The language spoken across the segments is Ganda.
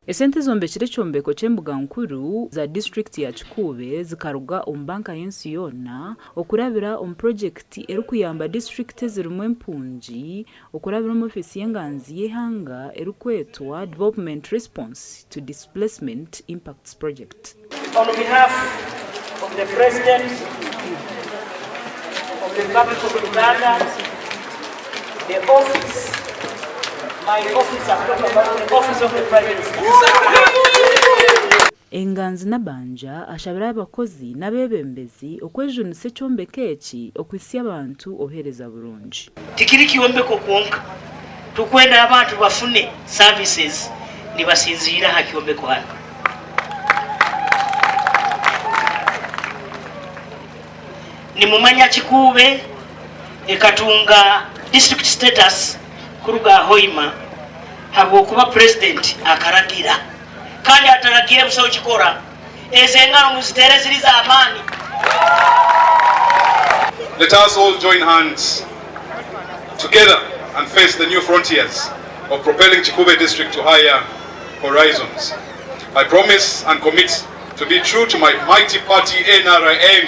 Esente zombekire kyombeko ky'embuga nkuru za district ya Kikuube zikaruga omu banka y'ensi yona okurabira omu projekiti erikuyamba district zirimu empungi okurabira omu ofisi y'enganzi y'eihanga erikwetwa Development Response to Displacement Impacts Project. On behalf of the President of the Republic of Uganda, the office, my office, I'm talking about the office of the Prime Minister. Enganzi Nabanja ashabira abakozi n'abebembezi okwejunisa ekyombeko eki okwisia abantu obuheereza burungi. Tikiri kyombeko kwonka tukwenda abantu bafune services nibasinziira ha kyombeko hano. Nimumanya Kikuube ekatunga district status kuruga Hoima habwokuba president akaragira kandi ataragiye buso kikora ezengano muzitere ziri za amani. Let us all join hands together and face the new frontiers of propelling Kikuube district to higher horizons. I promise and commit to be true to my mighty party NRM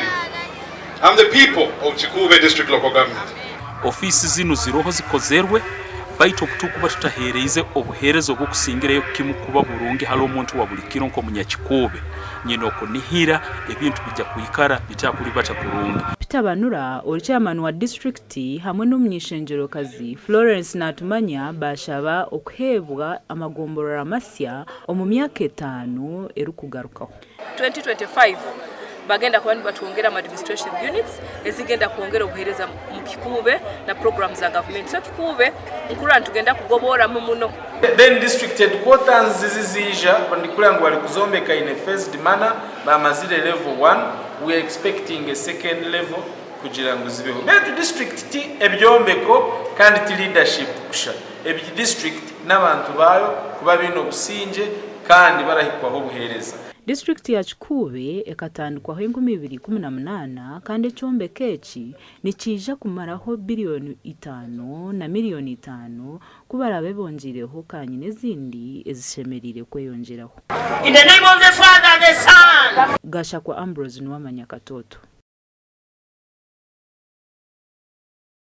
and the people of Kikuube district local government. Ofisi zino ziroho zikozerwe baito kutukuba tutahereize obuherezo bwo kusingireyo kimu kuba burungi halo omuntu wa bulikiro nko munyakikuube nyino ko nihira ebintu bijja kuyikara bitakuri bata kurungi. Peter Banura chairman wa district hamwe n'umunyeshenjero kazi Florence Natumanya bashaba okuhebwa amagomborora amasya omu myaka 5 erukugarukaho. 2025 bagenda kwani batwongera administration units ezigenda kuongera obuhereza mu Kikuube na programs za government. So Kikuube nkura tugenda kugobora muno. Then district headquarters zizija bandikulangu wali kuzombeka in a phased manner ba mazile level 1. We are expecting a second level kugira ngo zibeho. Betu district ti ebyombeko kandi ti leadership kusha. Ebi district n'abantu bayo kuba bino businje kandi barahikwaho buhereza. District ya Kikuube ekatandikwaho 2018 kandi ekyombeko eki nikija kumaraho billion 5 na million 5 kubara bebongireho kanyi nezindi ezishemerire kweyongeraho. In the name of the Father and the Son. Gasha kwa Ambrose Nwamanya Katoto.